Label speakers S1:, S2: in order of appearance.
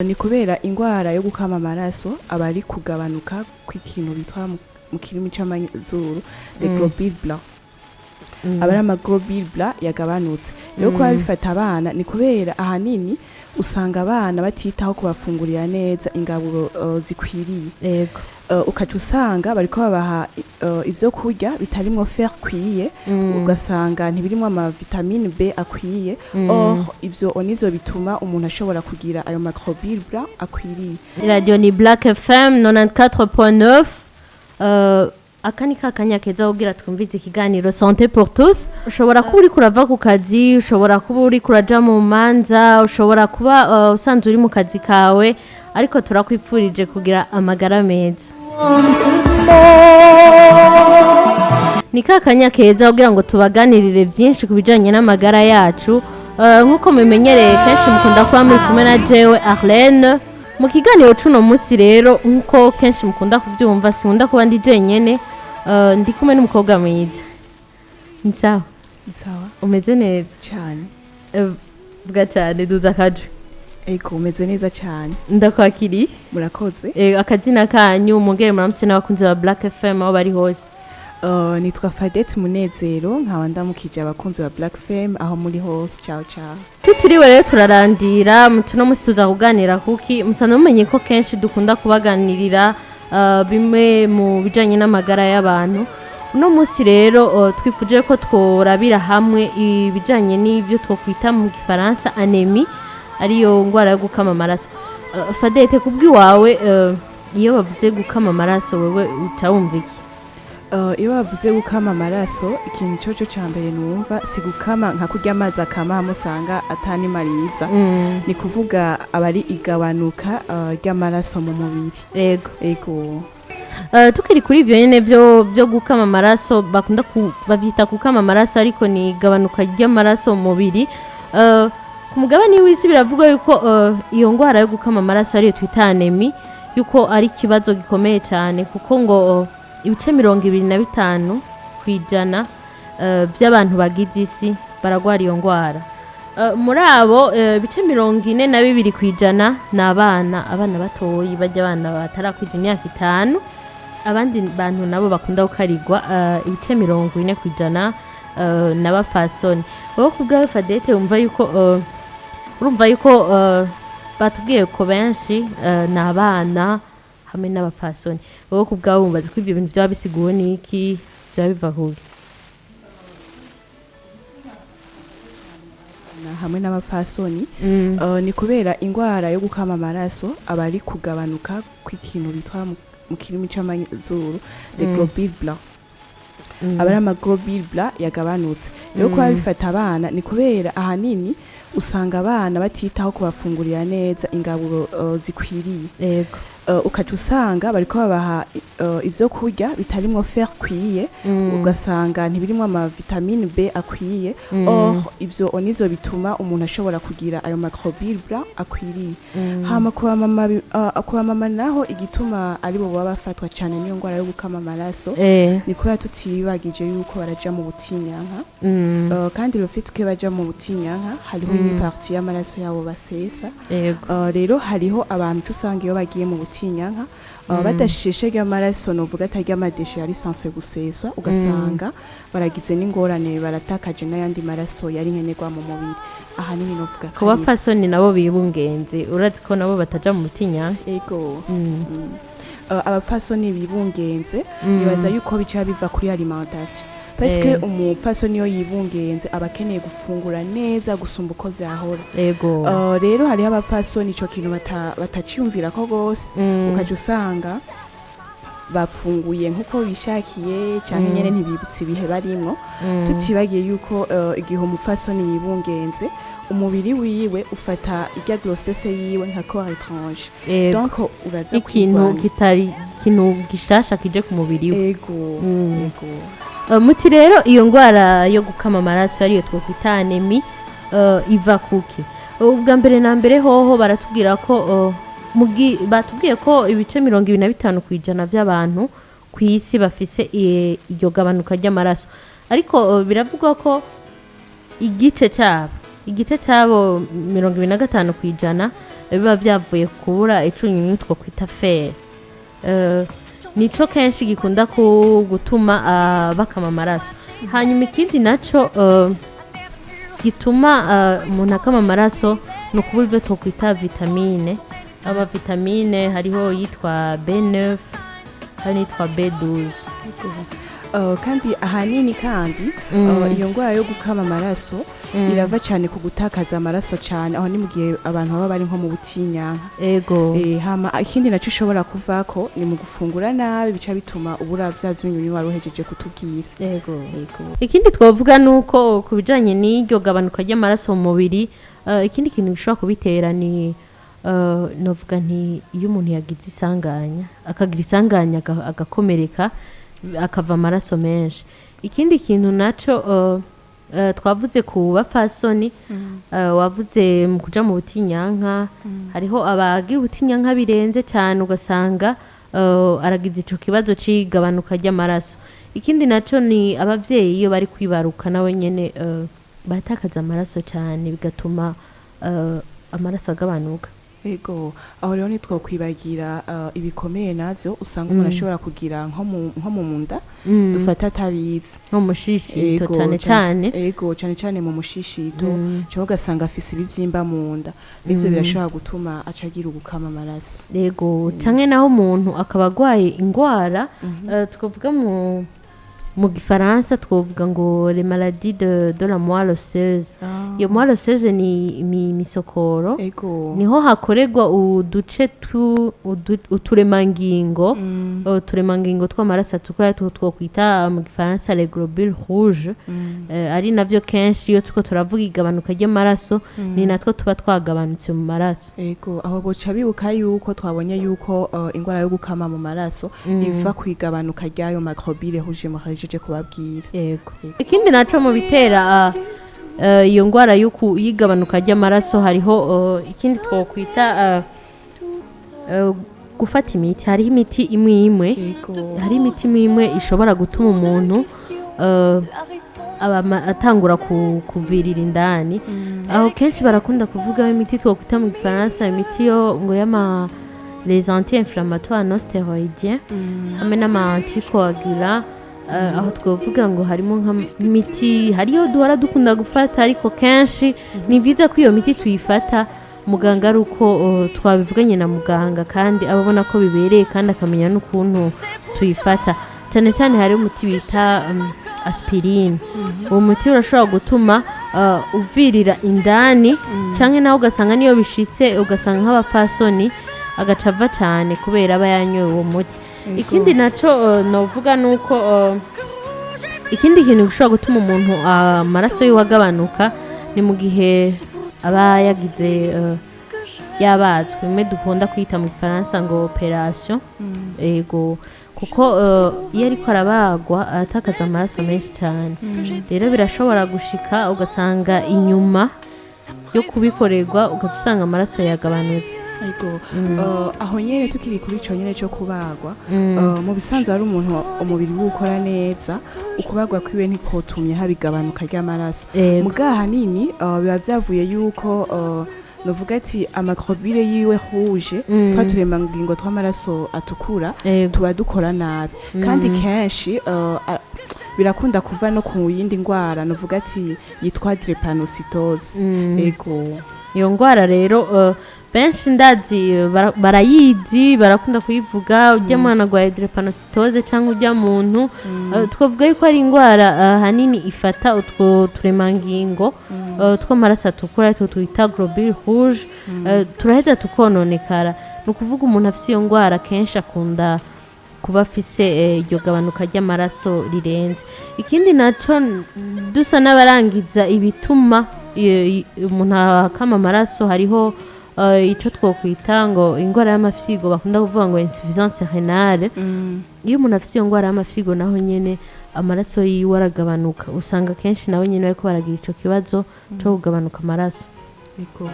S1: Ni kubera ingwara yo gukama amaraso aba ari kugabanuka kw'ikintu bitwa mu kirimi c'amazuru les globules blancs. Aba ari amaglobule blanc yagabanutse. Rero kuba bifata abana ni kubera ahanini usanga abana batitaho kubafungurira neza ingaburo zikwiriye.
S2: Yego.
S1: Ukaca usanga bariko babaha ivyo kurya bitarimwo fer kwiye, ugasanga ntibirimwo ama vitamine B akwiye. Or ivyo nivyo bituma umuntu ashobora kugira ayo microglobule blanc akwiriye.
S2: Radio ni Black FM 94.9. Akani kakanya keza kugira twumvize ikiganiro Santé pour tous. Ushobora kuba uri kurava ku kazi, ushobora kuba uri kuraja mu manza, ushobora kuba usanzwe uri mu kazi kawe, ariko turakwipfurije kugira amagara meza. Ni kakanya keza kugira ngo tubaganirire byinshi kubijanye n'amagara yacu. Nkuko mumenyereye kenshi mukunda kuba muri kumwe na jewe Arlene. Mu kiganiro cuno munsi rero nkuko kenshi mukunda kuvyumva sinkunda kuba ndi jenyene, ndi kumwe n'umukobwa mwiza. Nsawa.
S1: Sawa.
S2: Umeze neza
S1: Cyane.
S2: Bwa cyane duza kadri.
S1: Ego umeze neza cyane.
S2: Ndakwakiri.
S1: Murakoze.
S2: Akazina kanyu mungere muramutse n'abakunzi ba Black FM aho bari hose.
S1: Nitwa Fadette Munezero nkaba ndamukije abakunzi ba Black FM aho muri hose. Ciao ciao.
S2: Tutiriwe rero turarandira mutuno musi tuza kuganira kuki musanzwe mumenye ko kenshi dukunda kubaganirira bimwe mu bijanye n'amagara y'abantu. Uno musi rero twifuje ko tworabira hamwe ibijanye n'ivyo twokwita mu Gifaransa anémie, ariyo ngwara yo gukama amaraso. Fadette kubwiwawe iyo bavuze gukama amaraso wewe utawumva iki?
S1: Iyo bavuze gukama amaraso ikintu coco ca mbere numva si gukama nka kurya amazi akama musanga atani mariza. Ni kuvuga abari igabanuka ry'amaraso mu mubiri.
S2: Yego.
S1: Ego.
S2: Tukiri kuri ivyo nyene byo gukama amaraso bakunda bavyita gukama amaraso ariko ni igabanuka ry'amaraso mu mubiri. Ku mugabane w'isi biravuga yuko iyo ngwara yo gukama amaraso ariyo twita anémie, yuko ari ikibazo gikomeye cyane kuko ngo ibice 25% kwijana by'abantu bagize isi baragwara iyo ngwara. Muri abo ibice 42 kwijana n'abana batoyi bajya abana batarakwiza imyaka 5. Abandi bantu nabo bakunda gukarigwa ibice 40 kwijana n'abafasoni. Wowe kubwawe Fadette urumva yuko batubwiye ko benshi n'abana hamwe n'abafasoni. Wowe kubwawe wumvaze ko ibyo bintu byaba bisiguwe n'iki, byaba biva kuki?
S1: Hamwe n'abafasoni ni kubera ingwara yo gukama amaraso aba ari kugabanuka kw'ikintu bitwa mu kirimi c'amazuru les globules blancs. Aba ari amaglobule blanc yagabanutse. Rero kuba bifata abana ni kubera ahanini usanga abana batitaho kubafungurira neza ingaburo zikwiriye.
S2: Yego.
S1: Ukaca usanga bariko babaha ivyo kurya bitarimwo fer kwiye, ugasanga ntibirimwo ama vitamine B akwiye. Or ivyo nivyo bituma umuntu ashobora kugira ayo microglobule blanc akwiriye. Hama kuba mama naho igituma ari bo baba bafatwa cyane niyo ngwara yo gukama amaraso ni kubera tutibagije yuko baraja mu butinyanka. Kandi rufite ko baja mu butinyanka hariho ni partie y'amaraso yabo basesa. Rero hariho abantu usanga iyo bagiye mu butinyanka badashishega amaraso novuga atarya amadeshe yari sanse guseswa, ugasanga baragize n'ingorane baratakaje n'ayandi maraso yari nkenerwa mu mubiri. Ahanini novuga
S2: ko bapfasoni nabo bibungenze urazi ko nabo bataja mu butinyanka.
S1: Ego. Abapfasoni bibungenze nibaza yuko bica biva kuri alimentation. Parce que umupfasoni yo yibungenze abakeneye gufungura neza gusumba uko vyahora.
S2: Yego.
S1: Rero hari abapfasoni ico kintu bataciyumvira ko gose, ukaje usanga bafunguye nkuko bishakiye cyane nyene ntibibutse ibihe barimwo. Tutibagiye yuko igihe umupfasoni yibungenze umubiri wiwe ufata irya grossesse yiwe nka corps étrange. Donc uraza
S2: ikintu kitari kintu gishasha kije ku mubiri we.
S1: Ego. Ego.
S2: Muti rero iyo ngwara yo gukama amaraso ariyo twokwita anémie iva kuki? Ubwa mbere na mbere hoho baratubwira ko batubwiye ko ibice 25 kwijana by'abantu ku isi bafise iyo gabanuka ry'amaraso, ariko biravugwa ko igice cyabo 25 kwijana biba byavuye kubura icunyunyu two kwita fer. Nico kenshi gikunda gutuma bakama amaraso. Hanyuma ikindi naco gituma umuntu akama amaraso ni ukubura ibyo twokwita vitamine. Vitamine hariho yitwa B9 hari yitwa B12.
S1: Kandi ahanini kandi iyo ngwara yo gukama amaraso irava cyane ku gutakaza amaraso cyane, aho ni mu gihe abantu baba bari nko mu butinyanka.
S2: Ego.
S1: Hama ikindi naco ishobora kuvako ni mu gufungura nabi bica bituma ubura vya vyunyunyu wari uhejeje kutubwira.
S2: Ego. Ikindi twovuga nuko ku bijanye n'iryo gabanuka ry'amaraso mu mubiri, ikindi kintu gishobora kubitera ni novuga nti iyo umuntu yagize isanganya akagira isanganya agakomereka akava amaraso menshi. Ikindi kintu naco twavuze ku bapfasoni, wavuze mu kuja mu butinyanka, hariho abagira ubutinyanka birenze cyane ugasanga aragize ico kibazo cigabanuka ry'amaraso. Ikindi naco ni abavyeyi iyo bari kwibaruka nawe nyene baratakaza amaraso cyane bigatuma amaraso agabanuka.
S1: Ego, aho rero nitwokwibagira ibikomeye navyo usanga umuntu ashobora kugira nko mu munda dufata atabizi,
S2: nko mushishito cyane.
S1: Ego, cyane mu mushishito cyo ugasanga afise ibivyimba mu nda, ivyo birashobora gutuma acagira ugukama amaraso.
S2: Ego, canke naho umuntu akaba agwaye ingwara twavuga mu gifaransa twovuga ngo les maladies de la moelle osseuse. Iyo moelle osseuse ni misokoro.
S1: Ego.
S2: Niho hakorerwa uduce uturemangingo tw'amaraso atukura twokwita mu gifaransa les globules rouges. Ari navyo kenshi iyo tuko turavuga igabanuka ry'amaraso ni natwo tuba twagabanutse mu maraso.
S1: Ego, aho boca bibuka yuko twabonye yuko ingwara yo gukama mu maraso iva kwigabanuka ryayo microbiles rouges muhejeje kubabwira.
S2: Yego. Ikindi naco mu bitera iyo ngwara yigabanuka ry'amaraso hariho ikindi twokwita gufata imiti. Hariho imiti imwe hari imiti imwe ishobora gutuma umuntu atangura kuvirira indani. Aho kenshi barakunda kuvuga imiti twokwita mu gifaransa imiti yo ngo yama les anti-inflammatoires non stéroïdiens hamwe n'ama anticoagulants. Aho twovuga ngo harimo nk'imiti hariyo duhora dukunda gufata, ariko kenshi ni byiza ko iyo miti tuyifata muganga ari uko twabivuganye na muganga kandi ababona ko bibereye kandi akamenya n'ukuntu tuyifata. Cyane cyane hari umuti bita aspirine. Uwo muti urashobora gutuma uvirira indani canke nawe ugasanga niyo bishitse ugasanga nk'abapfasoni agacava cyane kubera aba yanyoye uwo muti. Ikindi naco novuga nuko ikindi kintu gishobora gutuma umuntu amaraso yiwe agabanuka ni mu gihe aba yagize yabazwe, bimwe dukunda kwita mu gifaransa ngo operation. Ego, kuko iyo ariko arabagwa atakaza amaraso menshi cyane. Rero birashobora gushika ugasanga inyuma yo kubikorerwa ugasanga amaraso yagabanutse.
S1: Ego, aho nyene tukiri kuri ico nyene cyo kubagwa, mu bisanzwe hari umuntu umubiri w'ukora neza, ukubagwa kwiwe ntikotumye habigabanuka ry'amaraso. Mugaha nini biba vyavuye yuko novuga ati amacrobile yiwe rouge twaturemangingo tw'amaraso atukura tuba dukora nabi, kandi kenshi birakunda kuva no ku yindi ngwara novuga ati yitwa drepanocytose. Ego,
S2: iyo ngwara rero benshi ndazi barayizi barakunda kuyivuga. Ujya mwana gwa drepanocytose cyangwa ujya muntu twavuga yuko ari ingwara hanini ifata utwo turemangingo tw'amaraso atukura twita globules rouges, turaheza tukononekara. Ni ukuvuga umuntu afise iyo ngwara kenshi akunda kuba afise iryo gabanuka ry'amaraso rirenze. Ikindi naco dusa n'abarangiza ibituma umuntu akama amaraso, hariho ico twokwita ngo ingwara y'amafyigo bakunda kuvuga ngo insuffisance rénale. Iyo umuntu afise iyo ngwara y'amafyigo naho nyene amaraso yiwe aragabanuka, usanga kenshi nawe nyene bariko baragira ico kibazo cyo kugabanuka amaraso.
S1: Ego.